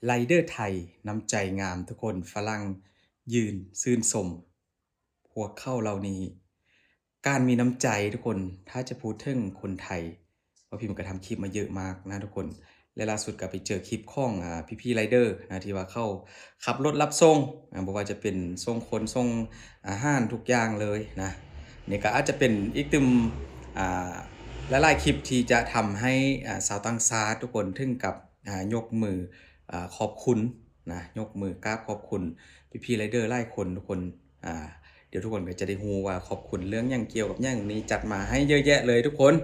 ไรเดอร์ไทยน้ำใจงามทุกคนฝรั่งยืนซื่นสมพวกเข้าเหล่านี้การมีน้ำใจทุกคนถ้าจะพูดถึงคนไทยเพราะพิมพ์ก็ทำคลิปมาเยอะมากนะทุกคนและล่าสุดก็ไปเจอคลิปของพี่ๆไรเดอร์นะที่ว่าเข้าขับรถรับส่งบ่ว่าจะเป็นส่งคนส่งอาหารทุกอย่างเลยนะนี่ก็อาจจะเป็นอีกตึมอ่า หลายๆคลิปที่จะทำให้ชาวต่างชาติทุกคนถึงกับยกมือขอบคุณนะยกมือกราบขอบคุณพี่ๆไรเดอร์หลายคนทุกคนอ่าเดี๋ยวทุกคนก็จะได้ฮู้ว่าขอบคุณเรื่องหยังเกี่ยวกับหยังนี้จัดมาให้เยอะแยะเลยทุกคน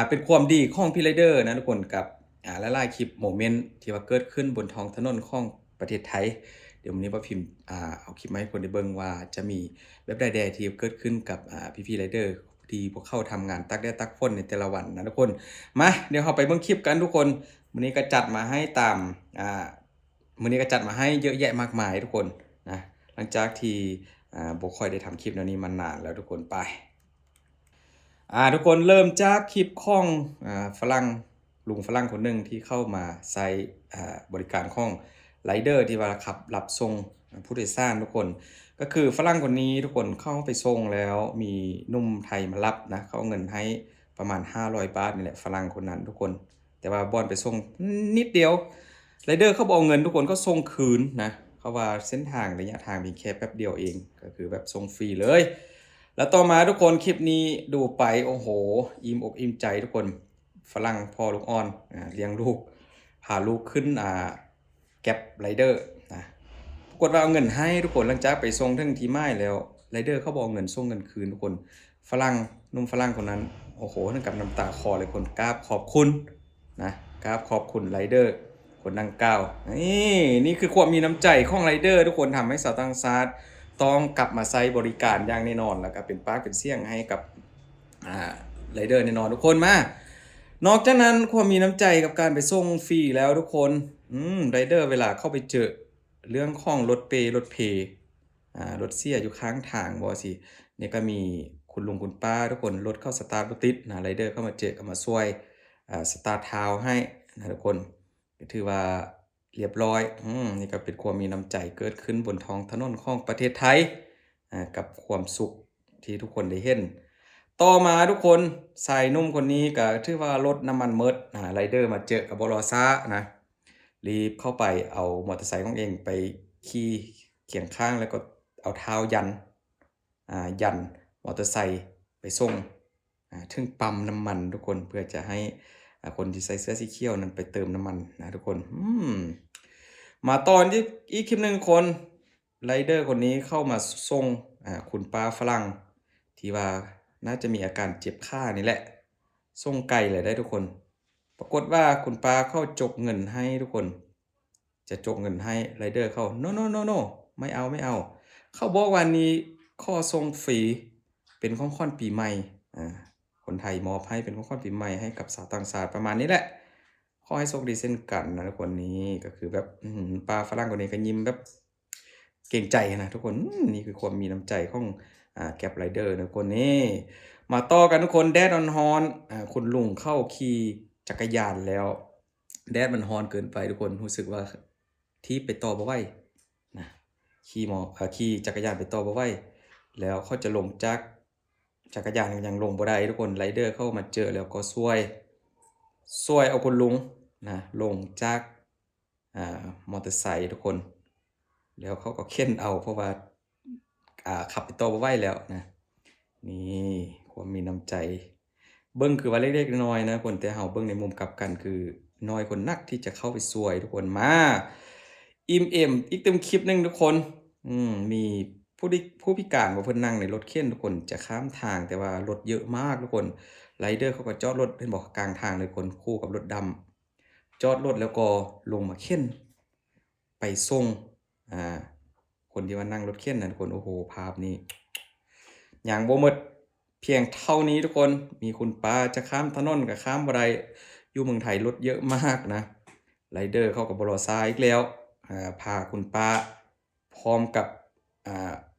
เป็นความดีของพี่ไรเดอร์นะทุกคนกับหลายๆคลิปโมเมนต์ที่ว่าเกิดขึ้นบนท้องถนนของประเทศไทยเดี๋ยววันนี้ป้าพิมพ์เอาคลิปมาให้คนได้เบิ่งว่าจะมีแบบใดๆที่เกิดขึ้นกับพี่ๆไรเดอร์ ที่พวกเขาทำงานตักแดดตักฝนในแต่ละวันนะทุกคนมาเดี๋ยวเราไปเบิ่งคลิปกันทุกคนวันนี้ก็จัดมาให้ตามวันนี้ก็จัดมาให้เยอะแยะมากมายทุกคนนะหลังจากที่บ่ค่อยได้ทำคลิปแนวนี้มานานแล้วทุกคนไปทุกคนเริ่มจากคลิปของฝรั่งลุงฝรั่งคนหนึ่งที่เข้ามาใช้บริการของไรเดอร์ที่ว่าขับรับส่งผู้โดยสารทุกคนก็คือฝรั่งคนนี้ทุกคนเข้าไปส่งแล้วมีหนุ่มไทยมารับนะเขาเอาเงินให้ประมาณ500บาทนี่แหละฝรั่งคนนั้นทุกคนแต่ว่าบอนไปส่งนิดเดียวไรเดอร์เขาบอกเงินทุกคนก็ส่งคืนนะเขาว่าเส้นทางระยะทางเพียงแค่แป๊บเดียวเองก็คือแบบส่งฟรีเลยแล้วต่อมาทุกคนคลิปนี้ดูไปโอ้โหอิ่มอกอิ่มใจทุกคนฝรั่งพ่อลูกอ่อนเลี้ยงลูกพาลูกขึ้นแก็บไรเดอร์นะปรากฏว่าเอาเงินให้ทุกคนหลังจากไปส่งถึงที่หมายแล้วไรเดอร์เขาบอกเงินส่งเงินคืนทุกคนฝรั่งหนุ่มฝรั่งคนนั้นโอ้โหถึงกับน้ำตาคลอเลยคนกราบขอบคุณนะกราบขอบคุณไรเดอร์คนดังกล่าวนี่คือความมีน้ำใจของไรเดอร์ทุกคนทำให้ชาวต่างชาติต้องกลับมาใช้บริการอย่างแน่นอนแล้วก็เป็นปากเป็นเสียงให้กับไรเดอร์แน่นอนทุกคนมานอกจากนั้นความมีน้ำใจกับการไปส่งฟรีแล้วทุกคนไรเดอร์เวลาเข้าไปเจอเรื่องของรถเปรถเพรถเสียอยู่ข้างทางบ่สิเนี่ยก็มีคุณลุงคุณป้าทุกคนรถเข้าสตาร์ทบ่ติดนะไรเดอร์เข้ามาเจอก็มาช่วยสตาร์ทเท้าให้นะทุกคนก็ถือว่าเรียบร้อยนี่ก็เป็นความมีน้ำใจเกิดขึ้นบนท้องถนนของประเทศไทยกับความสุขที่ทุกคนได้เห็นต่อมาทุกคนชายหนุ่มคนนี้ก็ถือว่ารถน้ำมันหมดไรเดอร์มาเจอก็บ่รอช้านะรีบเข้าไปเอามอเตอร์ไซค์ของเองไปขี่เคียงข้างแล้วก็เอาเท้ายันมอเตอร์ไซค์ไปส่งถึงปั๊มน้ำมันทุกคนเพื่อจะให้คนที่ใส่เสื้อสีเขียวนั้นไปเติมน้ำมันนะทุกคนมาตอนที่อีกคลิปหนึ่งคนไรเดอร์คนนี้เข้ามาส่งคุณป้าฝรั่งที่ว่าน่าจะมีอาการเจ็บขานี่แหละส่งไกลเลยได้ทุกคนปรากฏว่าคุณป้าเข้าจกเงินให้ทุกคนจะจกเงินให้ไรเดอร์เขาโนโนโนโนไม่เอาไม่เอาเขาบอกวันนี้ข้อส่งฟรีเป็นของขวัญปีใหม่คนไทยมอบให้เป็นของขวัญปีใหม่ให้กับสาวต่างชาติประมาณนี้แหละขอให้โชคดีเช่นกันนะทุกคนนี้ก็คือแบบป้าฝรั่งคนนี้ก็ยิ้มแบบเกรงใจนะทุกคนนี่คือความมีน้ำใจของแก็บไรเดอร์นะทุกคนนี่มาต่อกันทุกคนแดดร้อนคุณลุงเข้าขี่จักรยานแล้วแดดมันร้อนเกินไปทุกคนรู้สึกว่าที่ไปต่อบ่ไหวนะขี่จักรยานไปต่อบ่ไหวแล้วเขาจะลงจากจักรยานยังลงบ่ได้ทุกคนไรเดอร์เข้ามาเจอแล้วก็ช่วยเอาคุณลุงนะลงจากมอเตอร์ไซค์ทุกคนแล้วเขาก็เข็นเอาเพราะว่าขับไปต่อบ่ไหวแล้วนะนี่ความมีน้ำใจเบิ่งคือว่าเล็กๆน้อยๆนะคนแต่เฮาเบิ่งในมุมกลับกันคือน้อยคนนักที่จะเข้าไปช่วยทุกคนมาอิ่มเอมอีกเต็มคลิปหนึ่งทุกคนมีผู้พิการว่าเพิ่นนั่งในรถเข็นทุกคนจะข้ามทางแต่ว่ารถเยอะมากทุกคนไรเดอร์เขาก็จอดรถเห็นบ่กลางทางเลยคนคู่กับรถดำจอดรถแล้วก็ลงมาเข็นไปส่งคนที่ว่านั่งรถเข็นนั่นคนโอ้โฮภาพนี้ยังบ่หมดเพียงเท่านี้ทุกคนมีคุณป้าจะข้ามถนนก็ข้ามบ่ได้อยู่เมืองไทยรถเยอะมากนะไรเดอร์เขาก็บ่รอช้าอีกแล้วพาคุณป้าพร้อมกับ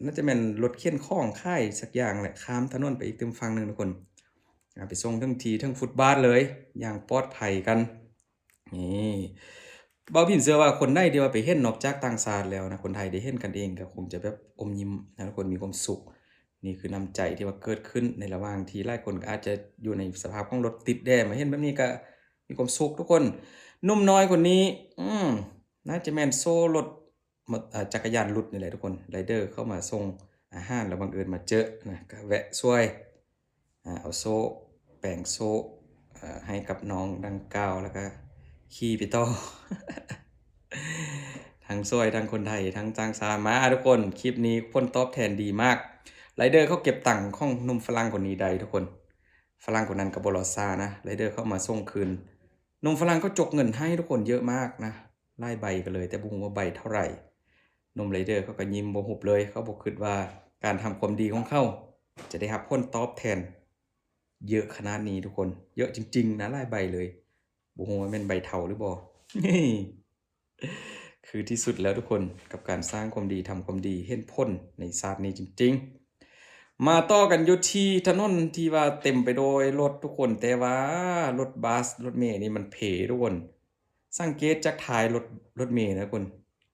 น่าจะเป็นรถเข็นของค่ายสักอย่างแหละข้ามถนนไปอีกตึมฝั่งหนึ่งทุกคนไปส่งทั้งทีทั้งฟุตบาทเลยอย่างปลอดภัยกันนี่ บ่าวพิมพ์เชื่อว่าคนใดที่ว่าไปเห็นนอกจากต่างชาติแล้วนะคนไทยได้เห็นกันเองก็คงจะแบบอมยิ้มนะทุกคนมีความสุขนี่คือน้ำใจที่ว่าเกิดขึ้นในระหว่างที่หลายคนก็อาจจะอยู่ในสภาพของรถติดแดมาเห็นแบบนี้ก็มีความสุขทุกคนหนุ่มน้อยคนนี้น่าจะแม่นโซ่รถจักรยานหลุดนี่แหละทุกคนไรเดอร์เข้ามาส่งอาหารแล้วบังเอิญมาเจอนะก็แวะช่วยเอาโซ่แป่งโซ่ให้กับน้องดังกล่าวแล้วก็ขี่ไปต่อ ทั้งซวยทั้งคนไทยทั้งจ้างชามาทุกคนคลิปนี้คนตอบแทนดีมากไรเดอร์เขาเก็บตังค์ของหนุ่มฝรั่งคนนี้ได้ทุกคนฝรั่งคนนั้นกับบรอซานะไรเดอร์เข้ามาส่งคืนหนุ่มฝรั่งก็จกเงินให้ทุกคนเยอะมากนะไล่ใบกันเลยแต่บุ้งว่าใบเท่าไหร่หนุ่มไรเดอร์เขาก็ยิ้มบ่หุบเลยเขาบอกคิดว่าการทำความดีของเขาจะได้รับผลตอบแทนเยอะขนาดนี้ทุกคนเยอะจริงๆนะไล่ใบเลยบุ้งว่าเป็นใบเท่าหรือบ่คือที่สุดแล้วทุกคนกับการสร้างความดีทำความดีเห็นผลในศาสตร์นี้จริงๆมาต่อกันอยู่ที่ถนนที่ว่าเต็มไปด้วยรถทุกคนแต่ว่ารถบัสรถเมล์นี่มันเพทุกคนสังเกตจากท้ายรถเมล์นะทุกคน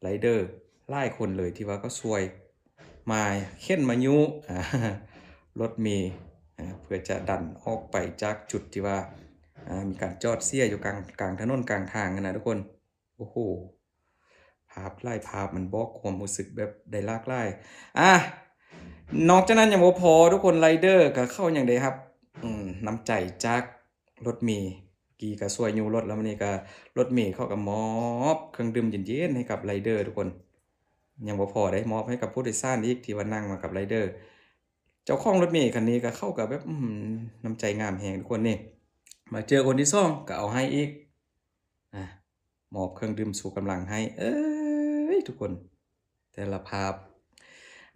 ไรเดอร์หลายคนเลยที่ว่าก็ซวยมาเข็นมายุรถเมล์เพื่อจะดันออกไปจากจุดที่ว่ามีการจอดเสียอยู่กลางถนนกลางทางนะทุกคนโอ้โห ภาพหลายภาพมันบอกความรู้สึกแบบได้หลากหลายอ่ะนอกจากนั้นยังบ่พอทุกคนไรเดอร์ก็เข้าอย่างใดครับน้ำใจจากรถเมล์กี้ก็ช่วยยูรถแล้วมื้อนี้ก็รถเมล์เขาก็มอบเครื่องดื่มเย็นๆให้กับไรเดอร์ทุกคนยังบ่พอได้มอบให้กับผู้โดยสารอีกที่ว่านั่งมากับไรเดอร์เจ้าของรถเมล์คันนี้ก็เข้ากับแบบน้ำใจงามแฮงทุกคนนี่มาเจอคนที่2ก็เอาให้อีกอ่ามอบเครื่องดื่มชูกำลังให้ทุกคนแต่ละภาพ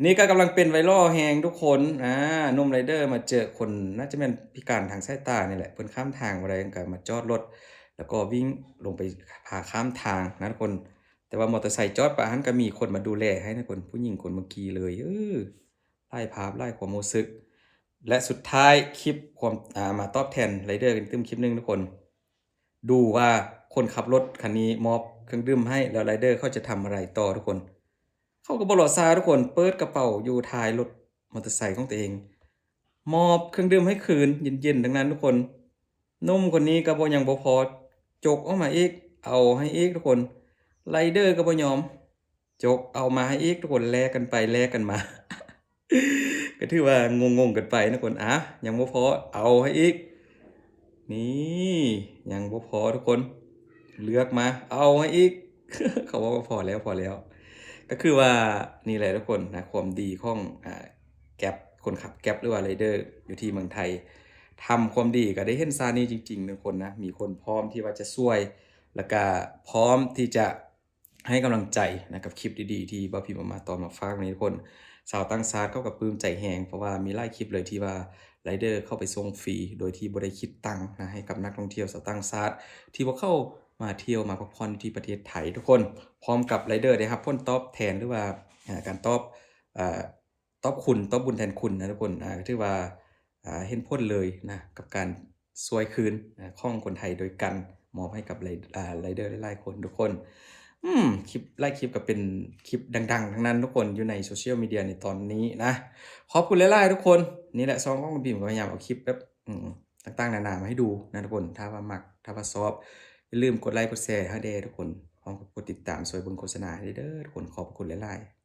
นี่ก็กำลังเป็นไวรัลแฮงทุกคนหนุ่มไรเดอร์มาเจอคนน่าจะเป็นพิการทางสายตานี่แหละเพิ่นข้ามทางบ่ได้ก็มาจอดรถแล้วก็วิ่งลงไปพาข้ามทางนะทุกคนแต่ว่ามอเตอร์ไซค์จอดปะหันก็มีคนมาดูแลให้นะคนผู้หญิงคนเมื่อกี้เลยหลายภาพหลายความรู้สึกและสุดท้ายคลิปความมาตอบแทนไรเดอร์กันตึ้มคลิปหนึงทุกคน ดูว่าคนขับรถคันนี้มอบเครื่องดื่มให้แล้วไรเดอร์เขาจะทำอะไรต่อทุกคน เขาก็บ่รอช้าทุกคนเปิดกระเป๋าอยู่ท้ายรถมอเตอร์ไซค์ของตัวเอง มอบเครื่องดื่มให้คืนเย็นๆทั้งนั้นทุกคนหนุ่มคนนี้ก็บ่ยังบ่พอจกออกมาอีกเอาให้อีกทุกคนไรเดอร์ก็บ่ยอมจกเอามาให้อีกทุกคนแลกกันไปแลกกันมา ก็ถือว่างงๆกันไปนะคนยังบ่พอเอาให้อีก นี่ยังบ่พอทุกคนเลือกมาเอาให้อีก เขาบอกว่าพอแล้วพอแล้วก็คือว่านี่แหละทุกคนนะความดีของGrab คนขับ Grab หรือว่าไรเดอร์อยู่ที่เมืองไทยทำความดีก็ได้เห็นซานี้จริงๆทุกคนนะมีคนพร้อมที่ว่าจะช่วย แล้วก็พร้อมที่จะให้กำลังใจนะกับคลิปดีๆที่บ่าวพิมพ์เอามาตอนมาฝากนี้ทุกคนชาวต่างชาติเขาก็ปลื้มใจแฮงเพราะว่ามีหลายคลิปเลยที่ว่าไรเดอร์เข้าไปส่งฟรีโดยที่บ่ได้คิดตังค์นะให้กับนักท่องเที่ยวชาวต่างชาติที่ว่าเข้ามาเที่ยวมาพักผ่อนที่ประเทศไทยทุกคนพร้อมกับไรเดอร์ได้รับผลตอบแทนหรือว่าการตอบอ่าตอบคุณตอบบุญแทนคุณนะทุกคนก็ถือว่าเห็นผลเลยนะกับการช่วยคืนของคนไทยโดยกันมอบให้กับไรเดอร์หลายๆคนทุกคนคลิปหลายคลิปก็เป็นคลิปดังๆทั้งนั้นทุกคนอยู่ใน Social Media ในตอนนี้นะขอบคุณหลายๆทุกคนนี่แหละช่องของคุณพิมพ์ก็พยายามเอาคลิปแบบต่างๆนานามาให้ดูนะทุกคนถ้าว่ามักถ้าว่าชอบอย่าลืมกดไลค์กดแชร์ให้แด่ทุกคนพร้อมกับกดติดตามช่วยเบิ่งโฆษณาให้เด้อทุกคนขอบคุณหลายๆ